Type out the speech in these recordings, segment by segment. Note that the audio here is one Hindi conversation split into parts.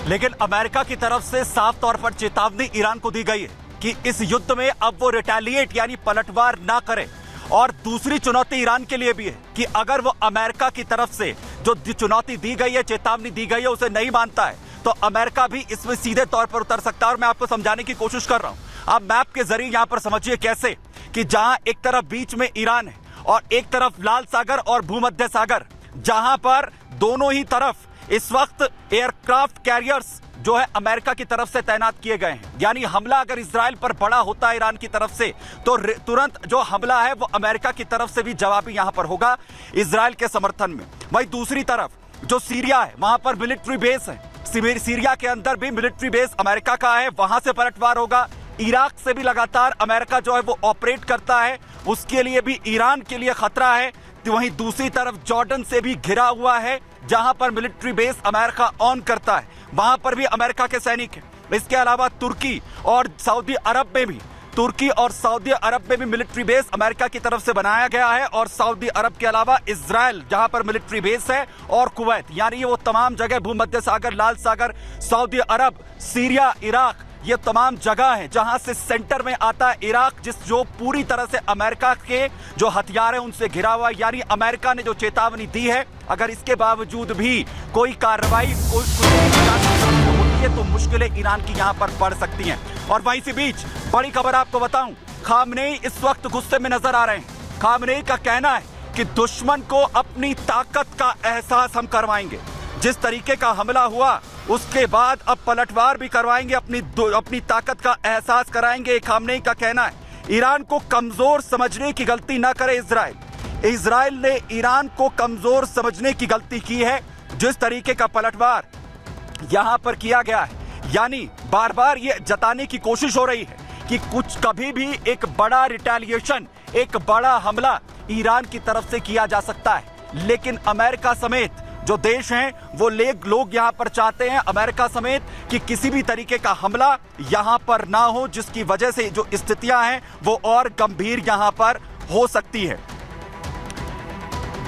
लेकिन अमेरिका की तरफ से साफ तौर पर चेतावनी ईरान को दी गई है कि इस युद्ध में अब वो रिटेलिएट यानी पलटवार ना करे। और दूसरी चुनौती ईरान के लिए भी है कि अगर वो अमेरिका की तरफ से जो चुनौती दी गई है, चेतावनी दी गई है, उसे नहीं मानता है तो अमेरिका भी इसमें सीधे तौर पर उतर सकता है। और मैं आपको समझाने की कोशिश कर रहा हूं। आप मैप के जरिए यहां पर समझिए कैसे कि जहां एक तरफ बीच में ईरान है और एक तरफ लाल सागर और भूमध्य सागर, जहां पर दोनों ही तरफ इस वक्त एयरक्राफ्ट कैरियर्स जो है अमेरिका की तरफ से तैनात किए गए हैं। यानी हमला अगर इजराइल पर बड़ा होता है ईरान की तरफ से तो तुरंत जो हमला है वो अमेरिका की तरफ से भी जवाबी यहां पर होगा इजराइल के समर्थन में। वहीं दूसरी तरफ जो सीरिया है वहां पर मिलिट्री बेस है, सीरिया के अंदर भी मिलिट्री बेस अमेरिका का है, वहां से पलटवार होगा। इराक से भी लगातार अमेरिका जो है वो ऑपरेट करता है, उसके लिए भी ईरान के लिए खतरा है। तो वहीं दूसरी तरफ जॉर्डन से भी घिरा हुआ है जहां पर मिलिट्री बेस अमेरिका ऑन करता है, वहां पर भी अमेरिका के सैनिक हैं। इसके अलावा तुर्की और सऊदी अरब में भी मिलिट्री बेस अमेरिका की तरफ से बनाया गया है। और सऊदी अरब के अलावा इजराइल जहां पर मिलिट्री बेस है और कुवैत, यानी ये वो तमाम जगह भूमध्य सागर, लाल सागर, सऊदी अरब, सीरिया, इराक, ये तमाम जगह है जहां से सेंटर में आता है इराक, जो पूरी तरह से अमेरिका के जो हथियार है उनसे घिरा हुआ है। यानी अमेरिका ने जो चेतावनी दी है, अगर इसके बावजूद भी कोई कार्रवाई होती है तो मुश्किलें ईरान की यहां पर बढ़ सकती हैं। और वहीं से बीच बड़ी खबर आपको बताऊं, खामनेई इस वक्त गुस्से में नजर आ रहे हैं। खामनेई का कहना है कि दुश्मन को अपनी ताकत का एहसास हम करवाएंगे। जिस तरीके का हमला हुआ उसके बाद अब पलटवार भी करवाएंगे, अपनी ताकत का एहसास कराएंगे, खामनेई का कहना है। ईरान को कमजोर समझने की गलती ना करे इजराइल ने ईरान को कमजोर समझने की गलती की है। जिस तरीके का पलटवार यहां पर किया गया है, यानी बार बार ये जताने की कोशिश हो रही है कि कभी भी एक बड़ा रिटेलिएशन, एक बड़ा हमला ईरान की तरफ से किया जा सकता है। लेकिन अमेरिका समेत जो देश हैं वो लोग यहां पर चाहते हैं, अमेरिका समेत, कि किसी भी तरीके का हमला यहां पर ना हो, जिसकी वजह से जो स्थितियां हैं वो और गंभीर यहां पर हो सकती है।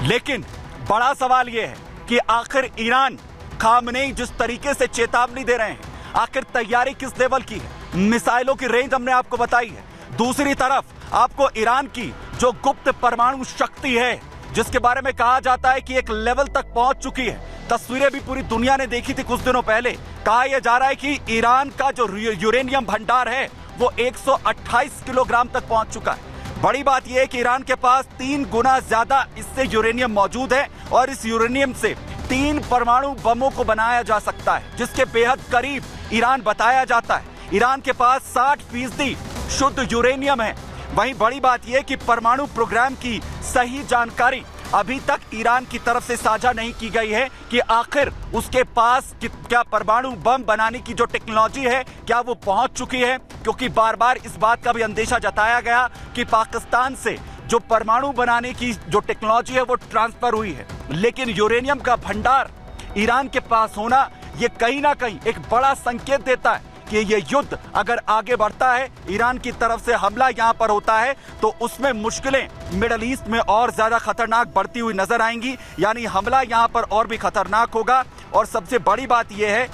लेकिन बड़ा सवाल यह है कि आखिर ईरान, खामनेई जिस तरीके से चेतावनी दे रहे हैं, आखिर तैयारी किस लेवल की है। मिसाइलों की रेंज हमने आपको बताई है। दूसरी तरफ आपको ईरान की जो गुप्त परमाणु शक्ति है, जिसके बारे में कहा जाता है कि एक लेवल तक पहुंच चुकी है, तस्वीरें भी पूरी दुनिया ने देखी थी कुछ दिनों पहले। कहा यह जा रहा है कि ईरान का जो यूरेनियम भंडार है वो 128 किलोग्राम तक पहुंच चुका है। बड़ी बात यह है कि ईरान के पास 3 गुना ज्यादा इससे यूरेनियम मौजूद है और इस यूरेनियम से 3 परमाणु बमों को बनाया जा सकता है, जिसके बेहद करीब ईरान बताया जाता है। ईरान के पास 60% शुद्ध यूरेनियम है। वहीं बड़ी बात यह कि परमाणु प्रोग्राम की सही जानकारी अभी तक ईरान की तरफ से साझा नहीं की गई है कि आखिर उसके पास क्या परमाणु बम बनाने की जो टेक्नोलॉजी है क्या वो पहुंच चुकी है। क्योंकि बार बार इस बात का भी अंदेशा जताया गया कि पाकिस्तान से जो परमाणु बनाने की जो टेक्नोलॉजी है वो ट्रांसफर हुई है, लेकिन यूरेनियम का भंडार ईरान के पास होना ये कहीं ना कहीं एक बड़ा संकेत देता है कि ये युद्ध अगर आगे बढ़ता है, ईरान की तरफ से हमला यहां पर होता है तो उसमें मुश्किलें मिडल ईस्ट में और ज्यादा खतरनाक बढ़ती हुई नजर आएंगी। यानी हमला यहां पर और भी खतरनाक होगा। और सबसे बड़ी बात यह है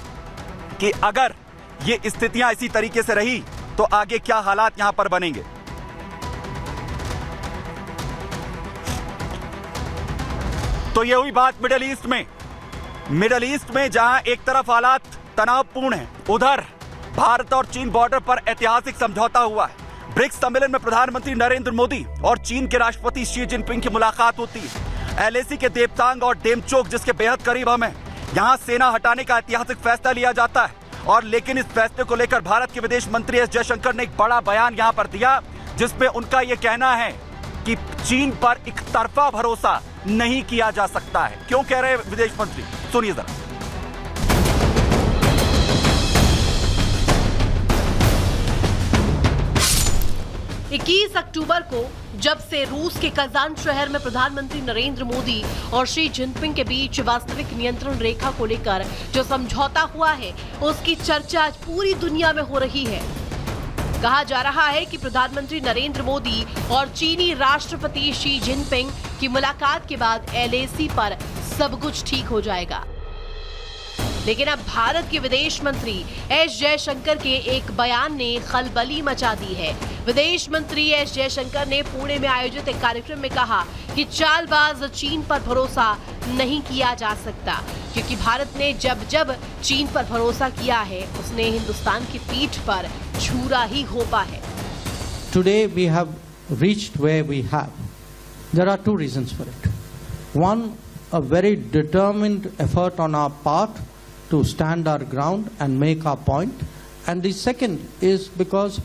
कि अगर ये स्थितियां इसी तरीके से रही तो आगे क्या हालात यहां पर बनेंगे। तो ये हुई बात मिडल ईस्ट में जहां एक तरफ हालात तनावपूर्ण है, उधर भारत और चीन बॉर्डर पर ऐतिहासिक समझौता हुआ है। ब्रिक्स सम्मेलन में प्रधानमंत्री नरेंद्र मोदी और चीन के राष्ट्रपति शी जिनपिंग की मुलाकात होती है। एलएसी के देपतांग और डेमचोक, जिसके बेहद करीब हम हैं, यहां सेना हटाने का ऐतिहासिक फैसला लिया जाता है। और लेकिन इस फैसले को लेकर भारत के विदेश मंत्री एस जयशंकर ने एक बड़ा बयान यहां पर दिया, जिसमें उनका यह कहना है कि चीन पर एक तरफा भरोसा नहीं किया जा सकता है। क्यों कह रहे हैं विदेश मंत्री, सुनिए जरा। 21 अक्टूबर को जब से रूस के कजान शहर में प्रधानमंत्री नरेंद्र मोदी और शी जिनपिंग के बीच वास्तविक नियंत्रण रेखा को लेकर जो समझौता हुआ है, उसकी चर्चा आज पूरी दुनिया में हो रही है। कहा जा रहा है कि प्रधानमंत्री नरेंद्र मोदी और चीनी राष्ट्रपति शी जिनपिंग की मुलाकात के बाद एलएसी पर सब कुछ ठीक हो जाएगा। लेकिन अब भारत के विदेश मंत्री एस जयशंकर के एक बयान ने खलबली मचा दी है। विदेश मंत्री एस जयशंकर ने पुणे में आयोजित एक कार्यक्रम में कहा कि चालबाज चीन पर भरोसा नहीं किया जा सकता, क्योंकि भारत ने जब जब चीन पर भरोसा किया है उसने हिंदुस्तान की पीठ पर छुरा ही घोंपा है। Today we have reached where we have. There are two reasons for it. One, a very determined effort on our part to stand our ground and make our point. And the second is because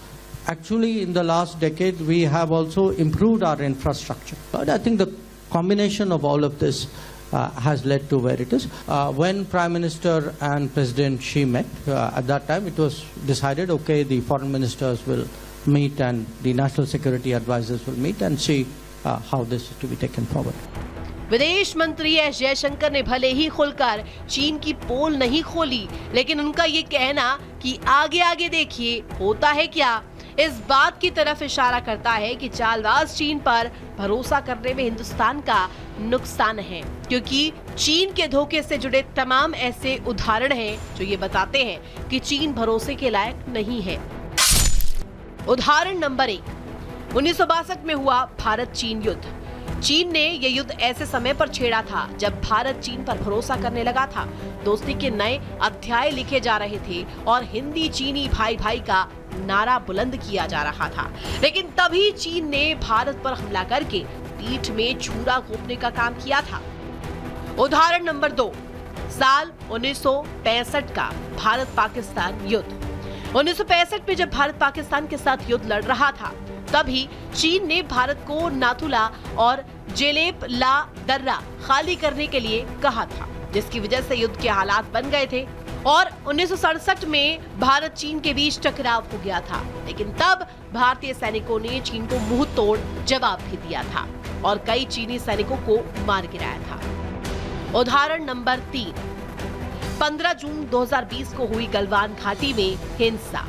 actually in the last decade we have also improved our infrastructure. But I think the combination of all of this has led to where it is. When Prime Minister and President Xi met, at that time it was decided, okay, the foreign ministers will meet and the national security advisors will meet and see how this is to be taken forward. विदेश मंत्री एस जयशंकर ने भले ही खुलकर चीन की पोल नहीं खोली, लेकिन उनका ये कहना कि आगे आगे देखिए होता है क्या, इस बात की तरफ इशारा करता है कि चालबाज चीन पर भरोसा करने में हिंदुस्तान का नुकसान है, क्योंकि चीन के धोखे से जुड़े तमाम ऐसे उदाहरण हैं जो ये बताते हैं कि चीन भरोसे के लायक नहीं है। उदाहरण नंबर 1, 1962 में हुआ भारत चीन युद्ध। चीन ने यह युद्ध ऐसे समय पर छेड़ा था जब भारत चीन पर भरोसा करने लगा था, दोस्ती के नए अध्याय लिखे जा रहे थे और हिंदी चीनी भाई भाई का नारा बुलंद किया जा रहा था। लेकिन तभी चीन ने भारत पर हमला करके पीठ में छुरा घोंपने का काम किया था। उदाहरण नंबर 2, साल 1965 का भारत पाकिस्तान युद्ध। 1965 में जब भारत पाकिस्तान के साथ युद्ध लड़ रहा था, तभी चीन ने भारत को नाथुला और जेलेप ला दर्रा खाली करने के लिए कहा था, जिसकी वजह से युद्ध के हालात बन गए थे और 1967 में भारत चीन के बीच टकराव हो गया था। लेकिन तब भारतीय सैनिकों ने चीन को मुंह तोड़ जवाब भी दिया था और कई चीनी सैनिकों को मार गिराया था। उदाहरण नंबर 3, 15 जून 2020 को हुई गलवान घाटी में हिंसा।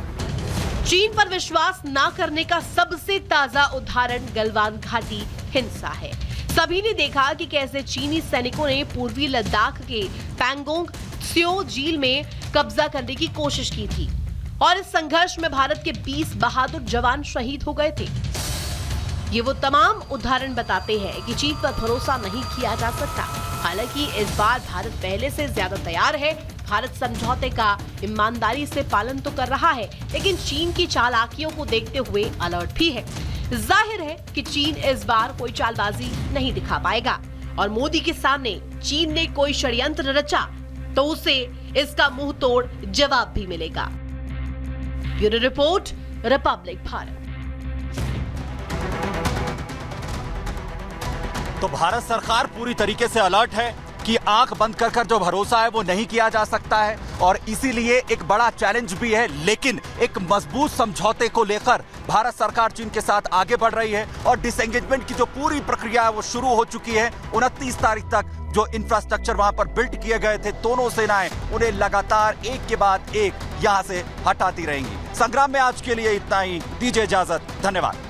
चीन पर विश्वास न करने का सबसे ताजा उदाहरण गलवान घाटी हिंसा है। सभी ने देखा कि कैसे चीनी सैनिकों ने पूर्वी लद्दाख के पैंगोंग त्स्यो झील में कब्जा करने की कोशिश की थी और इस संघर्ष में भारत के 20 बहादुर जवान शहीद हो गए थे। ये वो तमाम उदाहरण बताते हैं कि चीन पर भरोसा नहीं किया जा सकता। हालांकि इस बार भारत पहले से ज्यादा तैयार है। भारत समझौते का ईमानदारी से पालन तो कर रहा है, लेकिन चीन की चालाकियों को देखते हुए अलर्ट भी है। जाहिर है कि चीन इस बार कोई चालबाजी नहीं दिखा पाएगा और मोदी के सामने चीन ने कोई षड्यंत्र रचा तो उसे इसका मुंह तोड़ जवाब भी मिलेगा। Bureau report, Republic Bharat. तो भारत सरकार पूरी तरीके से अलर्ट है कि आंख बंद कर जो भरोसा है वो नहीं किया जा सकता है और इसीलिए एक बड़ा चैलेंज भी है। लेकिन एक मजबूत समझौते को लेकर भारत सरकार चीन के साथ आगे बढ़ रही है और डिसएंगेजमेंट की जो पूरी प्रक्रिया है वो शुरू हो चुकी है। 29 तारीख तक जो इंफ्रास्ट्रक्चर वहां पर बिल्ड किए गए थे, दोनों सेनाएं उन्हें लगातार एक के बाद एक यहां से हटाती रहेंगी। संग्राम में आज के लिए इतना ही, दीजिए इजाजत, धन्यवाद।